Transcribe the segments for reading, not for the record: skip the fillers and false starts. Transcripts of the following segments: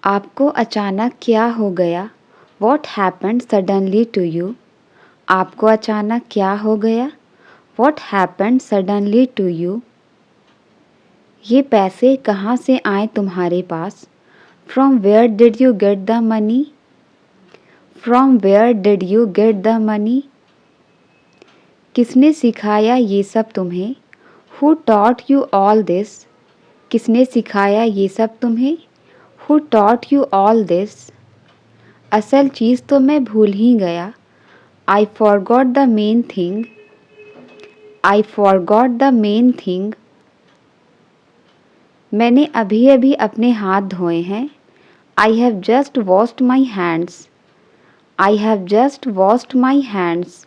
आपको अचानक क्या हो गया? What happened suddenly to you? आपको अचानक क्या हो गया? What happened suddenly to you? ये पैसे कहाँ से आए तुम्हारे पास? From where did you get the money? From where did you get the money? किसने सिखाया ये सब तुम्हें? Who taught you all this? किसने सिखाया ये सब तुम्हें? Who taught you all this? असल चीज़ तो मैं भूल ही गया. I forgot the main thing. I forgot the main thing. मैंने अभी अभी अपने हाथ धोए हैं. I have just washed my hands. I have just washed my hands.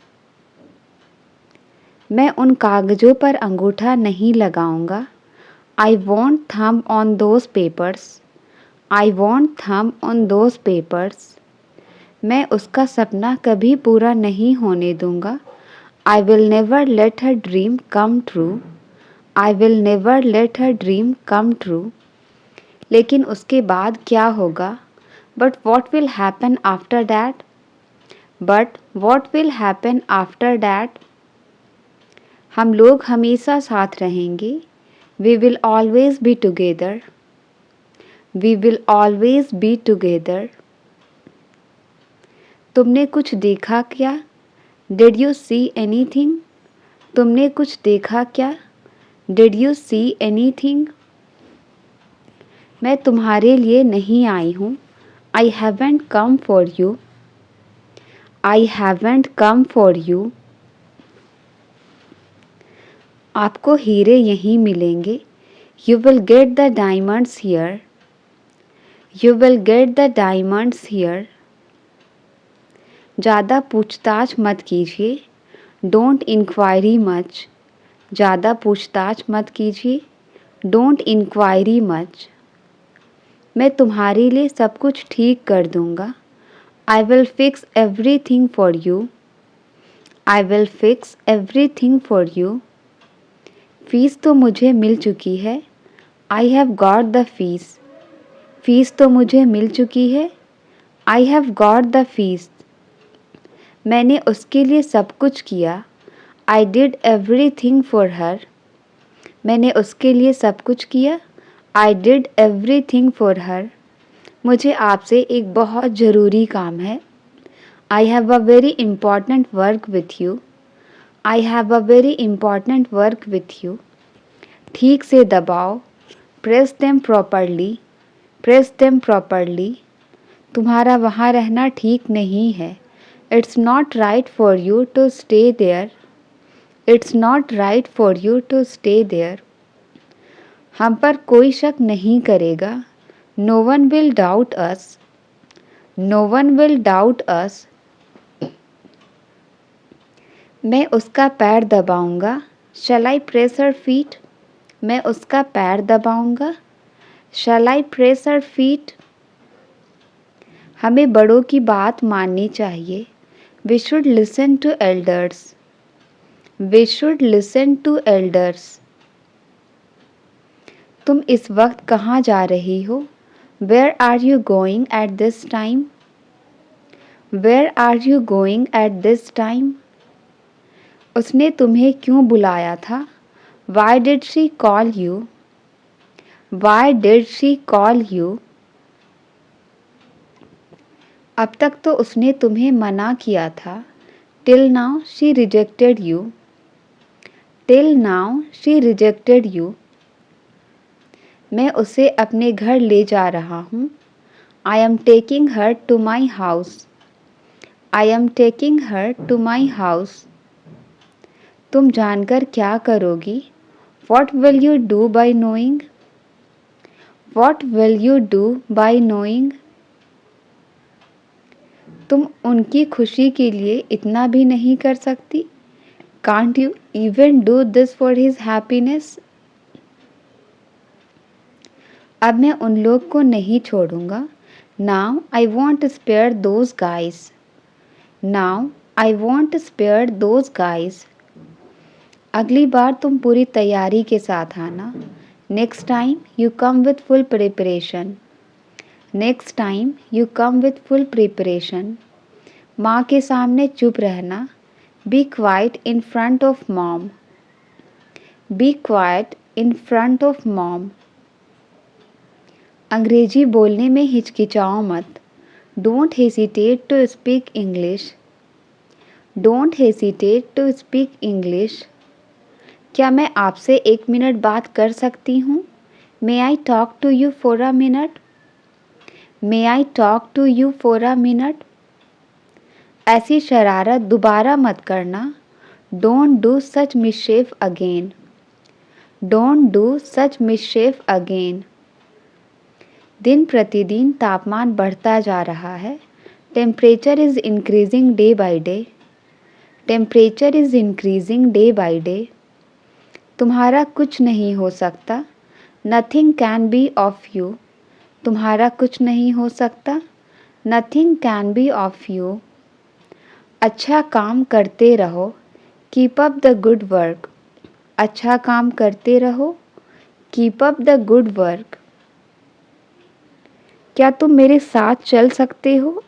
मैं उन कागज़ों पर अंगूठा नहीं लगाऊंगा. I won't thumb on those papers. I won't thumb on those papers. मैं उसका सपना कभी पूरा नहीं होने दूंगा. I will never let her dream come true. I will never let her dream come true. लेकिन उसके बाद क्या होगा? But what will happen after that? But what will happen after that? हम लोग हमेशा साथ रहेंगे. We will always be together. We will always be together. तुमने कुछ देखा क्या? Did you see anything? तुमने कुछ देखा क्या? Did you see anything? मैं तुम्हारे लिए नहीं आई हूँ. I haven't come for you. I haven't come for you. आपको हीरे यहीं मिलेंगे. You will get the diamonds here. You will get the diamonds here. ज़्यादा पूछताछ मत कीजिए. Don't inquiry much. ज़्यादा पूछताछ मत कीजिए. Don't inquiry much. मैं तुम्हारे लिए सब कुछ ठीक कर दूँगा. I will fix everything for you. I will fix everything for you. Fees तो मुझे मिल चुकी है. I have got the fees. Fees तो मुझे मिल चुकी है. I have got the fees. मैंने उसके लिए सब कुछ किया. I did everything for her. मैंने उसके लिए सब कुछ किया. I did everything for her. मुझे आपसे एक बहुत ज़रूरी काम है. I have a very important work with you. I have a very important work with you. ठीक से दबाओ. Press them properly. Press them properly. तुम्हारा वहाँ रहना ठीक नहीं है. It's not right for you to stay there. It's not right for you to stay there. हम पर कोई शक नहीं करेगा. No one will doubt us. No one will doubt us. मैं उसका पैर दबाऊंगा. Shall I press her feet? मैं उसका पैर दबाऊंगा. Shall I press her feet? हमें बड़ों की बात माननी चाहिए. We should listen to elders. We should listen to elders. तुम इस वक्त कहाँ जा रही हो? Where are you going at this time? Where are you going at this time? उसने तुम्हें क्यों बुलाया था? Why did she call you? Why did she call you? अब तक तो उसने तुम्हें मना किया था. Till now she rejected you. Till now she rejected you. मैं उसे अपने घर ले जा रहा हूँ. I am taking her to my house. I am taking her to my house. तुम जानकर क्या करोगी? What will you do by knowing? What will you do by knowing? तुम उनकी खुशी के लिए इतना भी नहीं कर सकती. Can't you even do this for his happiness? अब मैं उन लोग को नहीं छोड़ूंगा. Now I won't spare those guys. Now I won't spare those guys. अगली बार तुम पूरी तैयारी के साथ आना. Next time you come with full preparation. Next time you come with full preparation. माँ के सामने चुप रहना। Be quiet in front of mom. Be quiet in front of mom. अंग्रेजी बोलने में हिचकिचाओ मत। Don't hesitate to speak English. Don't hesitate to speak English. क्या मैं आपसे 1 मिनट बात कर सकती हूँ? May I talk to you for a minute? May I talk to you for a minute? ऐसी शरारत दोबारा मत करना। Don't do such mischief again. Don't do such mischief again. दिन प्रतिदिन तापमान बढ़ता जा रहा है। Temperature is increasing day by day. Temperature is increasing day by day. तुम्हारा कुछ नहीं हो सकता। Nothing can be of you. तुम्हारा कुछ नहीं हो सकता। Nothing can be of you. अच्छा काम करते रहो। Keep up the good work. अच्छा काम करते रहो। Keep up the good work. क्या तुम मेरे साथ चल सकते हो?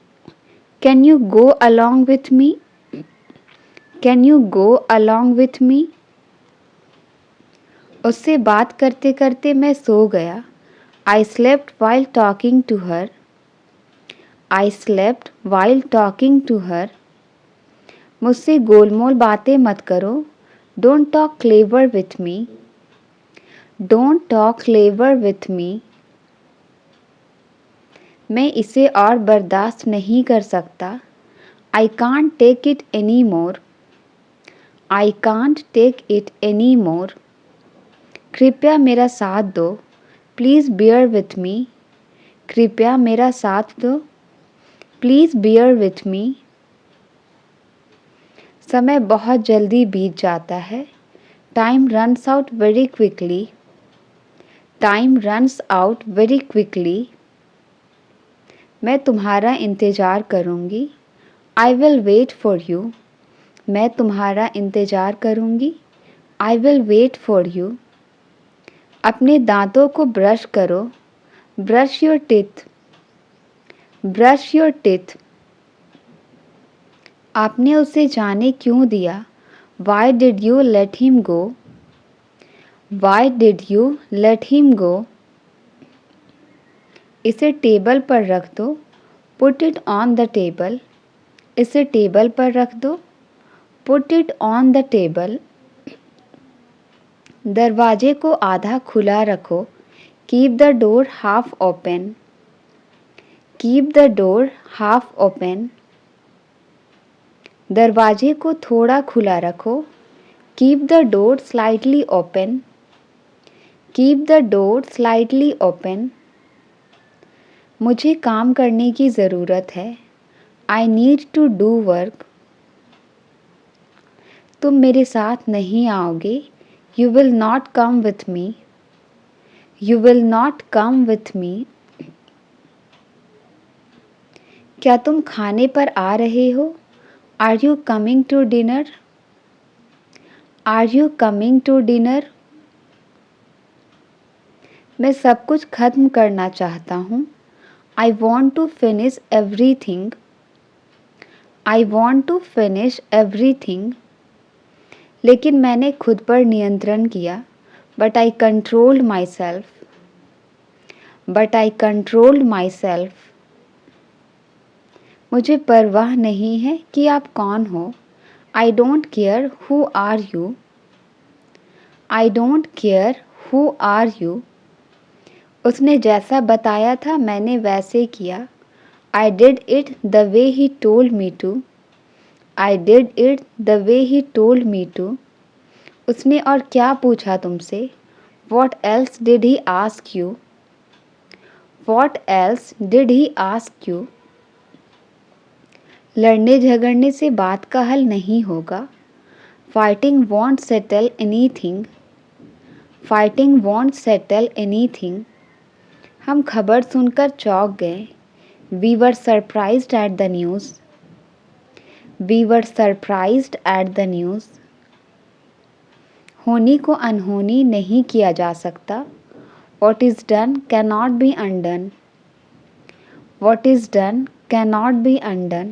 Can you go along with me? Can you go along with me? उससे बात करते करते मैं सो गया। I slept while talking to her. I slept while talking to her. मुझसे गोलमोल बातें मत करो। Don't talk clever with me. Don't talk clever with me. मैं इसे और बर्दाश्त नहीं कर सकता। I can't take it any more. I can't take it any more. कृपया मेरा साथ दो। Please bear with me. कृपया मेरा साथ दो। Please bear with me. समय बहुत जल्दी बीत जाता है। Time runs out very quickly. Time runs out very quickly. मैं तुम्हारा इंतज़ार करूँगी। I will wait for you. मैं तुम्हारा इंतज़ार करूँगी। I will wait for you. अपने दांतों को ब्रश करो। Brush your teeth. Brush your teeth. आपने उसे जाने क्यों दिया? Why did you let him go? Why did you let him go? इसे टेबल पर रख दो। Put it on the table. इसे टेबल पर रख दो। Put it on the table. दरवाजे को आधा खुला रखो। Keep the door half open. Keep the door half open. दरवाजे को थोड़ा खुला रखो। Keep the door slightly open. Keep the door slightly open. मुझे काम करने की ज़रूरत है। I need to do work. तुम मेरे साथ नहीं आओगे। You will not come with me. You will not come with me. क्या तुम खाने पर आ रहे हो? Are you coming to dinner? Are you coming to dinner? मैं सब कुछ ख़त्म करना चाहता हूँ। I want to finish everything. I want to finish everything. लेकिन मैंने खुद पर नियंत्रण किया। But I controlled myself. But I controlled myself. मुझे परवाह नहीं है कि आप कौन हो। I don't care who are you. I don't care who are you. उसने जैसा बताया था मैंने वैसे किया। I did it the way he told me to. I did it the way he told me to. उसने और क्या पूछा तुमसे? What else did he ask you? What else did he ask you? लड़ने झगड़ने से बात का हल नहीं होगा। Fighting won't settle anything. Fighting won't settle anything. हम खबर सुनकर चौंक गए। We were surprised at the news. We were surprised at the news. होनी को अनहोनी नहीं किया जा सकता। What is done can not be undone. What is done cannot be undone.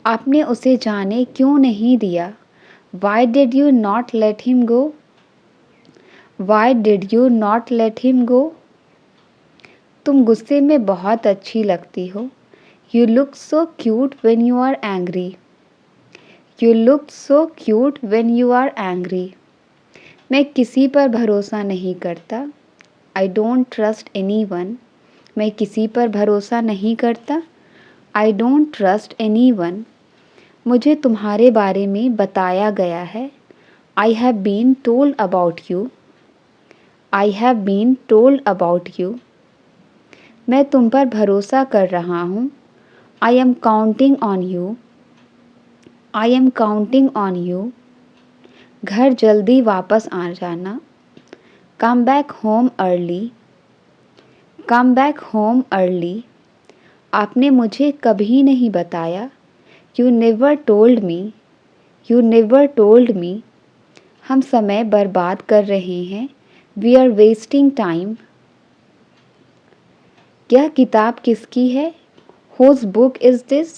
आपने उसे जाने क्यों नहीं दिया? Why did you not let him go? Why did you not let him go? तुम गुस्से में बहुत अच्छी लगती हो. You look so cute when you are angry. You look so cute when you are angry. मैं किसी पर भरोसा नहीं करता. I don't trust anyone. मैं किसी पर भरोसा नहीं करता. I don't trust anyone. मुझे तुम्हारे बारे में बताया गया है. I have been told about you. I have been told about you. मैं तुम पर भरोसा कर रहा हूँ. I am counting on you. I am counting on you. घर जल्दी वापस आ जाना. Come back home early. Come back home early. आपने मुझे कभी नहीं बताया. You never told me. You never told me. हम समय बर्बाद कर रहे हैं. We are wasting time. यह किताब किसकी है? Whose book is this?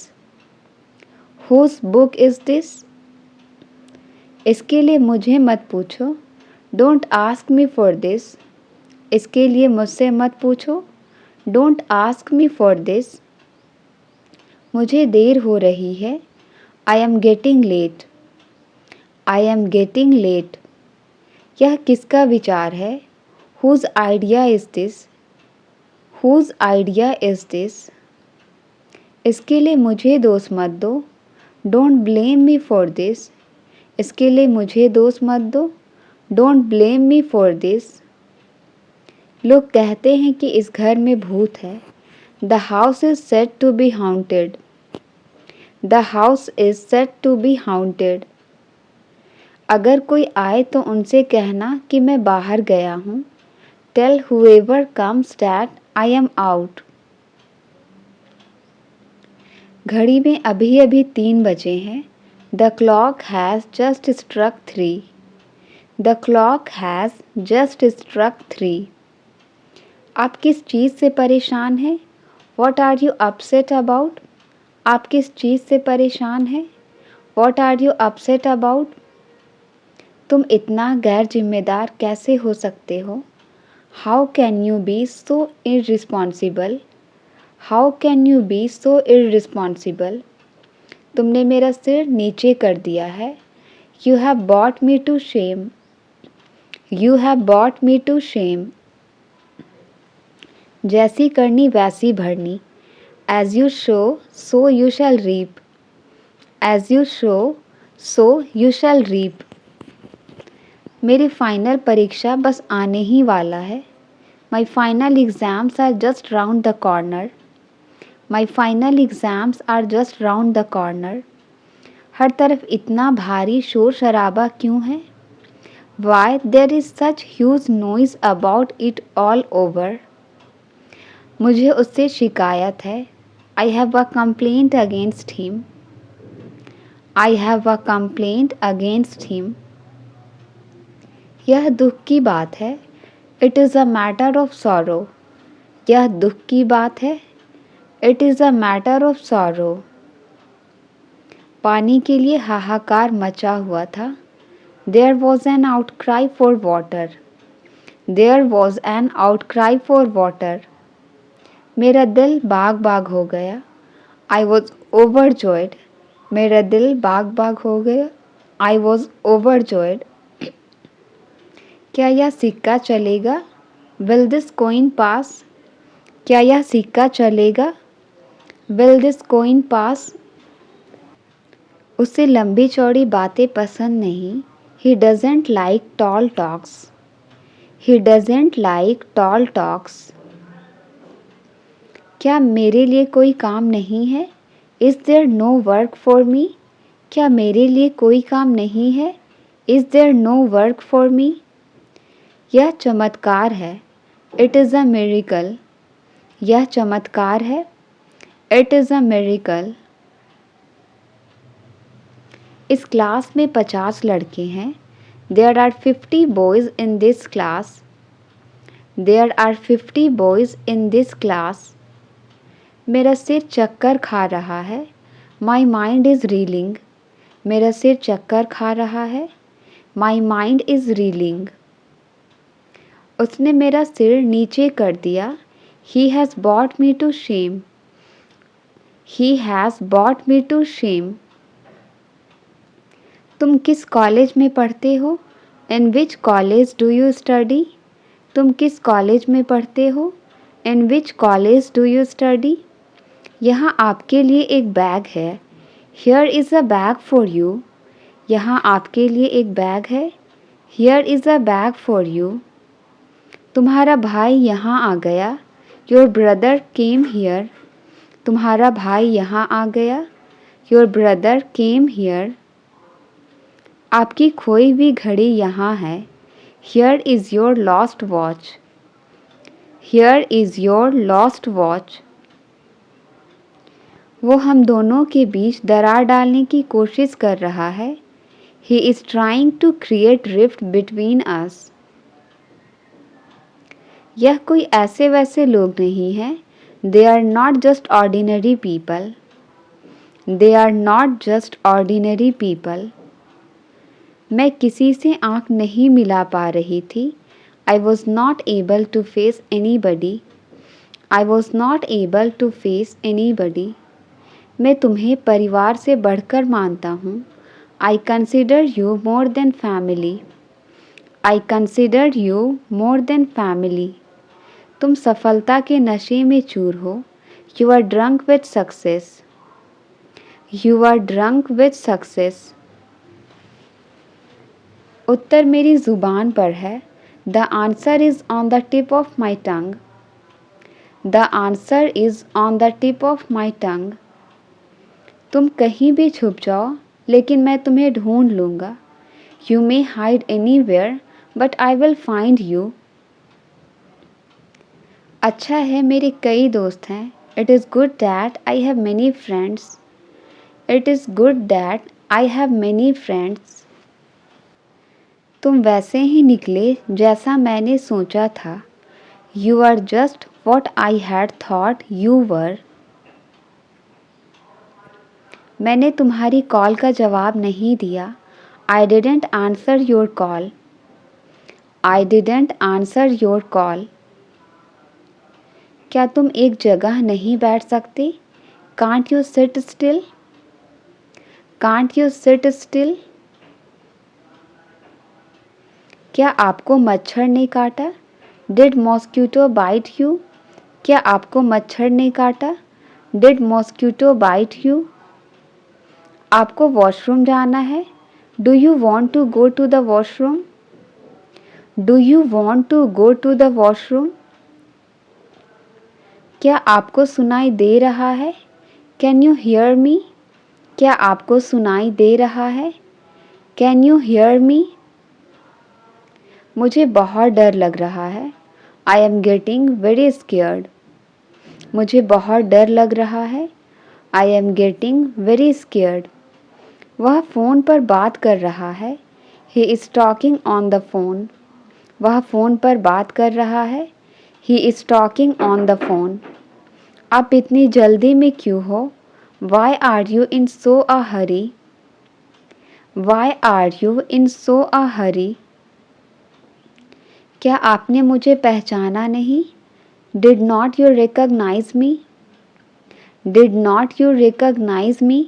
Whose book is this? इसके लिए मुझे मत पूछो. Don't ask me for this. इसके लिए मुझसे मत पूछो. Don't ask me for this. मुझे देर हो रही है. I am getting late. I am getting late. यह किसका विचार है? Whose idea is this? Whose idea is this? इसके लिए मुझे दोष मत दो. Don't blame me for this. इसके लिए मुझे दोष मत दो. Don't blame me for this. लोग कहते हैं कि इस घर में भूत है. The house is said to be haunted. The house is said to be haunted. अगर कोई आए तो उनसे कहना कि मैं बाहर गया हूँ. Tell whoever comes that I am out. घड़ी में अभी अभी 3 बजे हैं. The clock has just struck 3. The clock has just struck 3. आप किस चीज़ से परेशान हैं? What are you upset about? आप किस चीज़ से परेशान हैं? What are you upset about? तुम इतना गैर जिम्मेदार कैसे हो सकते हो? How can you be so irresponsible? How can you be so irresponsible? तुमने मेरा सिर नीचे कर दिया है. You have brought me to shame. You have brought me to shame. जैसी करनी वैसी भरनी. As you sow, so you shall reap. As you sow, so you shall reap. मेरी फाइनल परीक्षा बस आने ही वाला है. My final exams are just round the corner. My final exams are just round the corner. हर तरफ इतना भारी शोर शराबा क्यों है? Why there is such huge noise about it all over? मुझे उससे शिकायत है. I have a complaint against him. I have a complaint against him. यह दुख की बात है. It is a matter of sorrow. यह दुख की बात है. It is a matter of sorrow. पानी के लिए हाहाकार मचा हुआ था. There was an outcry for water. There was an outcry for water. मेरा दिल बाग बाग हो गया. I was overjoyed. मेरा दिल बाग बाग हो गया. I was overjoyed. क्या यह सिक्का चलेगा? Will this coin pass? क्या यह सिक्का चलेगा? Will this coin pass? उसे लंबी चौड़ी बातें पसंद नहीं. He doesn't like tall talks. He doesn't like tall talks. क्या मेरे लिए कोई काम नहीं है? Is there no work for me? क्या मेरे लिए कोई काम नहीं है? Is there no work for me? यह चमत्कार है. It is a miracle. यह चमत्कार है. It is a miracle. इस क्लास में 50 लड़के हैं. There are 50 boys in this class. There are 50 boys in this class. मेरा सिर चक्कर खा रहा है। My mind is reeling. मेरा सिर चक्कर खा रहा है। My mind is reeling. उसने मेरा सिर नीचे कर दिया। He has bought me to shame. He has bought me to shame. तुम किस कॉलेज में पढ़ते हो? In which college do you study? तुम किस कॉलेज में पढ़ते हो? In which college do you study? यहाँ आपके लिए एक बैग है। Here is a bag for you. यहाँ आपके लिए एक बैग है। Here is a bag for you. तुम्हारा भाई यहाँ आ गया। Your brother came here. तुम्हारा भाई यहाँ आ गया। Your brother came here. आपकी खोई हुई घड़ी यहाँ है। Here is your lost watch. Here is your lost watch. वो हम दोनों के बीच दरार डालने की कोशिश कर रहा है। He is trying to create rift between us. यह कोई ऐसे वैसे लोग नहीं हैं। They are not just ordinary people. They are not just ordinary people. मैं किसी से आँख नहीं मिला पा रही थी। I was not able to face anybody. I was not able to face anybody. मैं तुम्हें परिवार से बढ़कर मानता हूँ। I consider you more than family. I consider you more than family. तुम सफलता के नशे में चूर हो। You are drunk with success. You are drunk with success. उत्तर मेरी ज़ुबान पर है। The answer is on the tip of my tongue. The answer is on the tip of my tongue. तुम कहीं भी छुप जाओ, लेकिन मैं तुम्हें ढूंढ लूँगा। You may hide anywhere, but I will find you. अच्छा है मेरे कई दोस्त हैं। It is good that I have many friends. It is good that I have many friends. तुम वैसे ही निकले जैसा मैंने सोचा था। You are just what I had thought you were. मैंने तुम्हारी कॉल का जवाब नहीं दिया। I didn't answer your call. I didn't answer your call. क्या तुम एक जगह नहीं बैठ सकते? Can't you sit still? Can't you sit still? क्या आपको मच्छर ने काटा? Did mosquito bite you? क्या आपको मच्छर ने काटा? Did mosquito bite you? आपको वॉशरूम जाना है? Do you want to go to the washroom? Do you want to go to the washroom? क्या आपको सुनाई दे रहा है? Can you hear me? क्या आपको सुनाई दे रहा है? Can you hear me? मुझे बहुत डर लग रहा है। I am getting very scared. मुझे बहुत डर लग रहा है। I am getting very scared. वह फ़ोन पर बात कर रहा है। He is talking on the phone. वह फ़ोन पर बात कर रहा है। He is talking on the phone. आप इतनी जल्दी में क्यों हो? Why are you in so a hurry? Why are you in so a hurry? क्या आपने मुझे पहचाना नहीं? Did not you recognize me? Did not you recognize me?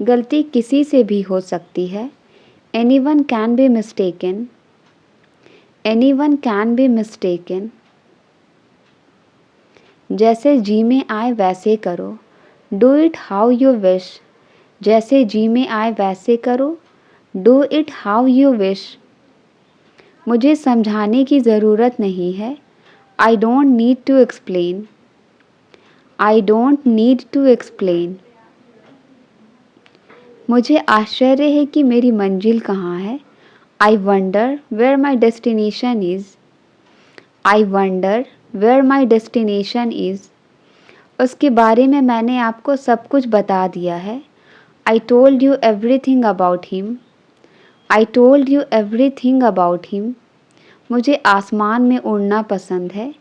गलती किसी से भी हो सकती है। Anyone can be mistaken. Anyone can be mistaken. जैसे जी में आए वैसे करो। Do it how you wish. जैसे जी में आए वैसे करो। Do it how you wish. मुझे समझाने की ज़रूरत नहीं है। I don't need to explain. I don't need to explain. मुझे आश्चर्य है कि मेरी मंजिल कहाँ है। I wonder where my destination is. I wonder where my destination is. उसके बारे में मैंने आपको सब कुछ बता दिया है। I told you everything about him. I told you everything about him. मुझे आसमान में उड़ना पसंद है।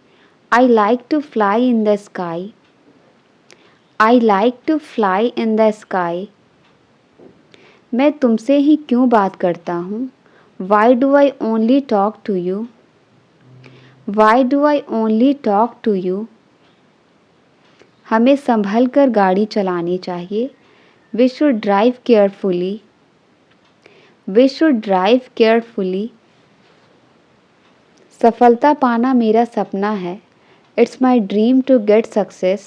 I like to fly in the sky. I like to fly in the sky. मैं तुमसे ही क्यों बात करता हूँ? Why do I only talk to you? Why do I only talk to you? हमें संभल कर गाड़ी चलानी चाहिए. We should drive carefully. We should drive carefully. सफलता पाना मेरा सपना है. It's my dream to get success.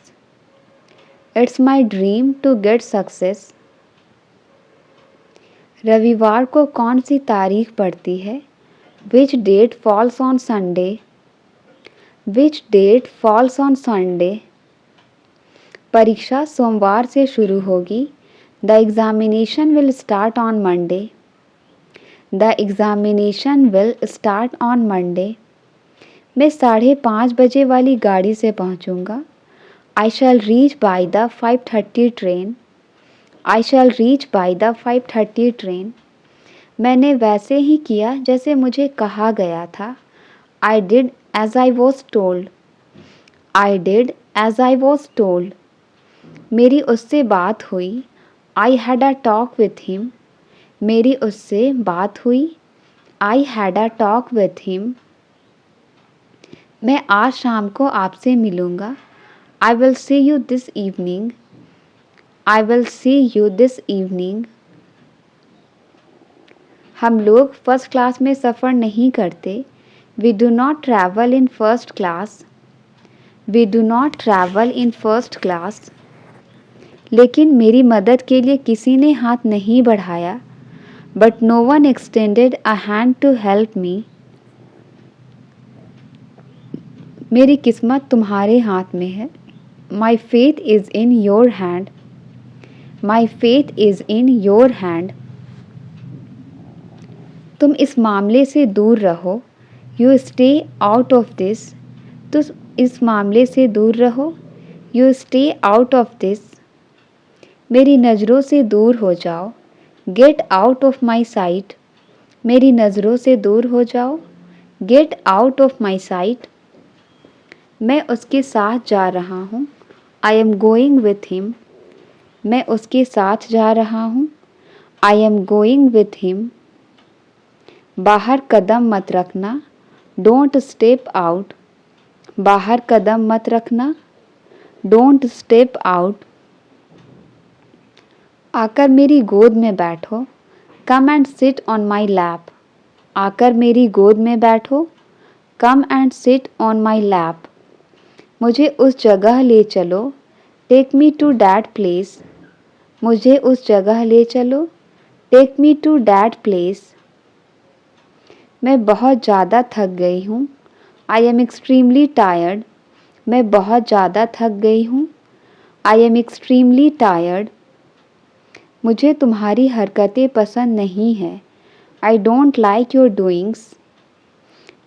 It's my dream to get success. रविवार को कौन सी तारीख पड़ती है? Which date falls on Sunday? Which date falls on Sunday? परीक्षा सोमवार से शुरू होगी. The examination will start on Monday. The examination will start on Monday. मैं 5:30 बजे वाली गाड़ी से पहुंचूंगा. I shall reach by the 5:30 train. I shall reach by the 5:30 train. मैंने वैसे ही किया जैसे मुझे कहा गया था. I did as I was told. I did as I was told. मेरी उससे बात हुई. I had a talk with him. मेरी उससे बात हुई. I had a talk with him. मैं आज शाम को आपसे मिलूँगा. I will see you this evening. I will see you this evening. हम लोग फर्स्ट क्लास में सफ़र नहीं करते. We do not travel in first class. We do not travel in first class. लेकिन मेरी मदद के लिए किसी ने हाथ नहीं बढ़ाया. But no one extended a hand to help me. मेरी किस्मत तुम्हारे हाथ में है. My fate is in your hand. My fate is in your hand. तुम इस मामले से दूर रहो. You stay out of this. तुम इस मामले से दूर रहो. You stay out of this. मेरी नज़रों से दूर हो जाओ. Get out of my sight. मेरी नज़रों से दूर हो जाओ. Get out of my sight. मैं उसके साथ जा रहा हूँ. I am going with him. मैं उसके साथ जा रहा हूँ. I am going with him. बाहर कदम मत रखना. Don't step out. बाहर कदम मत रखना. Don't step out. आकर मेरी गोद में बैठो. Come and sit on my lap. आकर मेरी गोद में बैठो. Come and sit on my lap. मुझे उस जगह ले चलो. Take me to that place. मुझे उस जगह ले चलो. Take me to that place. मैं बहुत ज़्यादा थक गई हूँ. I am extremely tired. मैं बहुत ज़्यादा थक गई हूँ. I am extremely tired. मुझे तुम्हारी हरकतें पसंद नहीं है. I don't like your doings.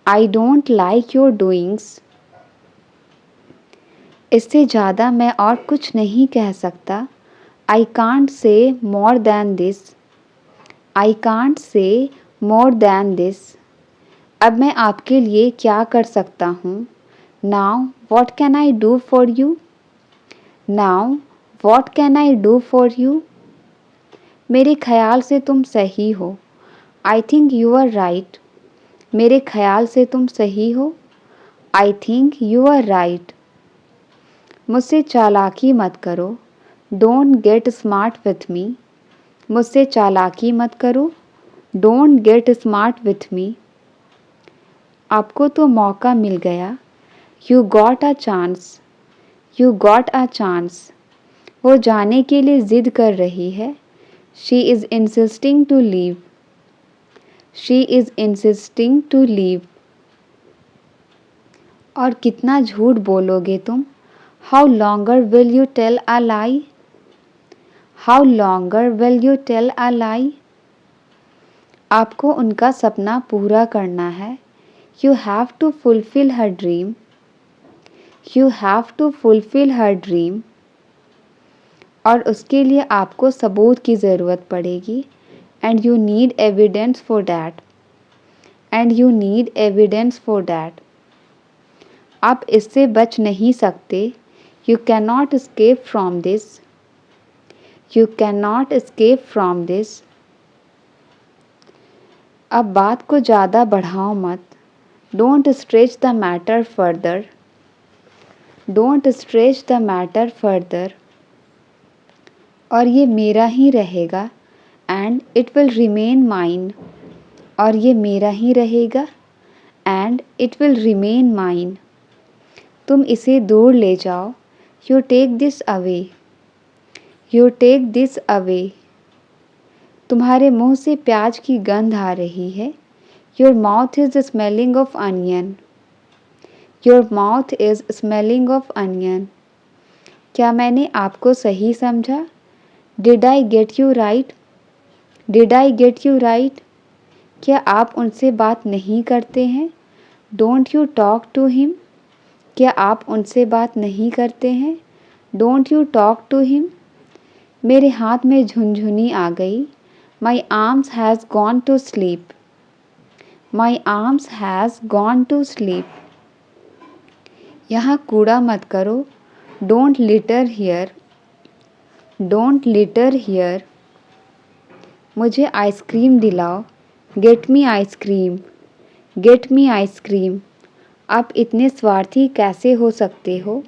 I don't like your doings. इससे ज़्यादा मैं और कुछ नहीं कह सकता. I can't say more than this. I can't say more than this. अब मैं आपके लिए क्या कर सकता हूँ? Now what can I do for you? Now what can I do for you? मेरे ख्याल से तुम सही हो. I think you are right. मेरे ख्याल से तुम सही हो. I think you are right. मुझसे चालाकी मत करो. Don't get smart with me. मुझसे चालाकी मत करो. Don't get smart with me. आपको तो मौका मिल गया. You got a chance. You got a chance. वो जाने के लिए ज़िद कर रही है. She is insisting to leave. She is insisting to leave. और कितना झूठ बोलोगे तुम? How longer will you tell a lie? How longer will you tell a lie? आपको उनका सपना पूरा करना है. You have to fulfill her dream. You have to fulfill her dream. और उसके लिए आपको सबूत की ज़रूरत पड़ेगी. And you need evidence for that. And you need evidence for that. आप इससे बच नहीं सकते। You can not escape from this. You can not escape from this. अब बात को ज़्यादा बढ़ाओ मत। Don't stretch the matter further. Don't stretch the matter further. और ये मेरा ही रहेगा and it will remain mine. और ये मेरा ही रहेगा and it will remain mine. तुम इसे दूर ले जाओ। You take this away. You take this away. तुम्हारे मुंह से प्याज की गंध आ रही है। Your mouth is smelling of onion. Your mouth is smelling of onion. क्या मैंने आपको सही समझा? Did I get you right? Did I get you right? क्या आप उनसे बात नहीं करते हैं? Don't you talk to him? क्या आप उनसे बात नहीं करते हैं? Don't you talk to him? मेरे हाथ में झुनझुनी आ गई। My arms has gone to sleep. My arms has gone to sleep. यहाँ कूड़ा मत करो। Don't litter here. Don't litter here. मुझे आइसक्रीम दिलाओ। Get me ice cream. Get me ice cream. आप इतने स्वार्थी कैसे हो सकते हो?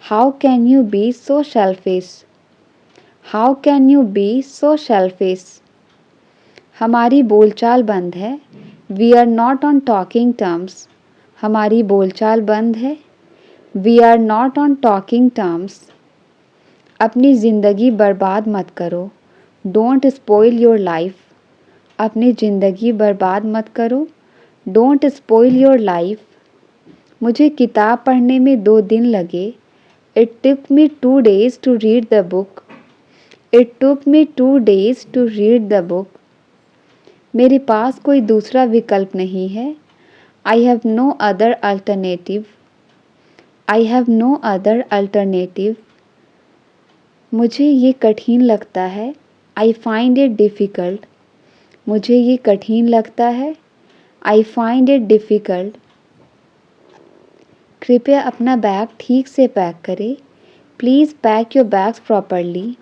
How can you be so selfish? How can you be so selfish? हमारी बोलचाल बंद है। We are not on talking terms. हमारी बोलचाल बंद है। We are not on talking terms. अपनी ज़िंदगी बर्बाद मत करो। Don't spoil your life. अपनी ज़िंदगी बर्बाद मत करो। Don't spoil your life. मुझे किताब पढ़ने में 2 दिन लगे। It took me 2 days to read the book. It took me 2 days to read the book. मेरे पास कोई दूसरा विकल्प नहीं है। I have no other alternative. I have no other alternative. मुझे ये कठिन लगता है। I find it difficult. मुझे ये कठिन लगता है। I find it difficult. कृपया अपना बैग ठीक से पैक करें। Please pack your bags properly.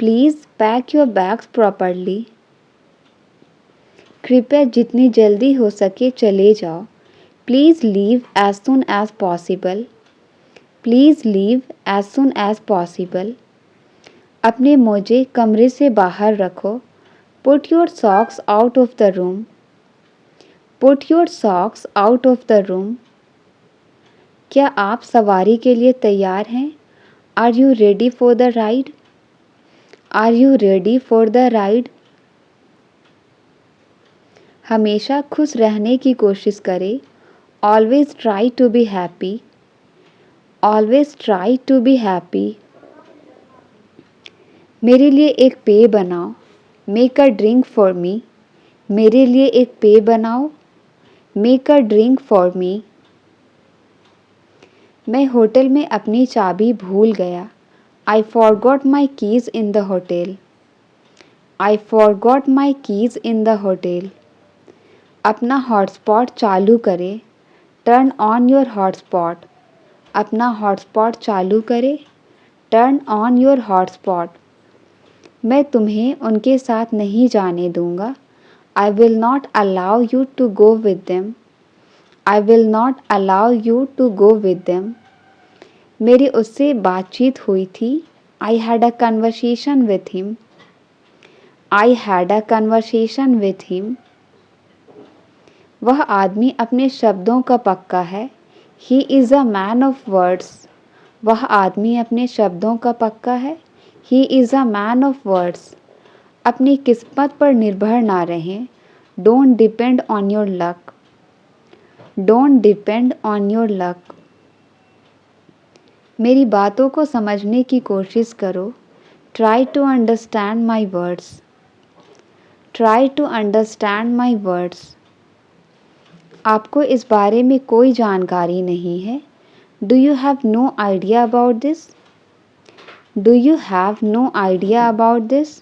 Please pack your bags properly. कृपया जितनी जल्दी हो सके चले जाओ। Please leave as soon as possible. Please leave as soon as possible. अपने मोजे कमरे से बाहर रखो। Put your socks out of the room. Put your socks out of the room. क्या आप सवारी के लिए तैयार हैं? Are you ready for the ride? Are you ready for the ride? हमेशा खुश रहने की कोशिश करें। Always try to be happy. Always try to be happy. मेरे लिए एक पेय बनाओ। Make a drink for me. मेरे लिए एक पेय बनाओ। Make a drink for me. मैं होटल में अपनी चाबी भूल गया। I forgot my keys in the hotel. I forgot my keys in the hotel. अपना हॉटस्पॉट चालू करें। Turn on your hotspot. अपना हॉटस्पॉट चालू करें। Turn on your hotspot. मैं तुम्हें उनके साथ नहीं जाने दूंगा। I will not allow you to go with them. I will not allow you to go with them. मेरी उससे बातचीत हुई थी। I had a conversation with him. I had a conversation with him. वह आदमी अपने शब्दों का पक्का है। He is a man of words. वह आदमी अपने शब्दों का पक्का है। He is a man of words. अपनी किस्मत पर निर्भर ना रहें। Don't depend on your luck. Don't depend on your luck. मेरी बातों को समझने की कोशिश करो। Try to understand my words. Try to understand my words. आपको इस बारे में कोई जानकारी नहीं है। Do you have no idea about this? Do you have no idea about this?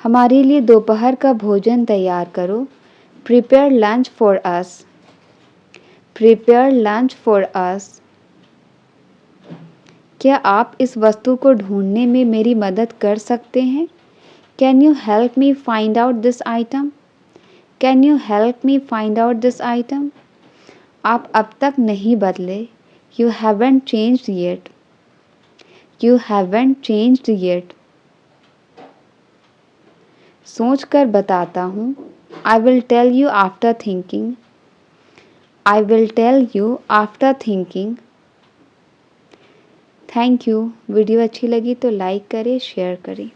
हमारे लिए दोपहर का भोजन तैयार करो। Prepare lunch for us. Prepare lunch for us. क्या आप इस वस्तु को ढूंढने में मेरी मदद कर सकते हैं? Can you help me find out this item? Can you help me find out this item? आप अब तक नहीं बदले. You haven't changed yet. You haven't changed yet. सोच कर बताता हूँ. I will tell you after thinking. I will tell you after thinking. Thank you. Video अच्छी लगी तो लाइक करें, शेयर करें.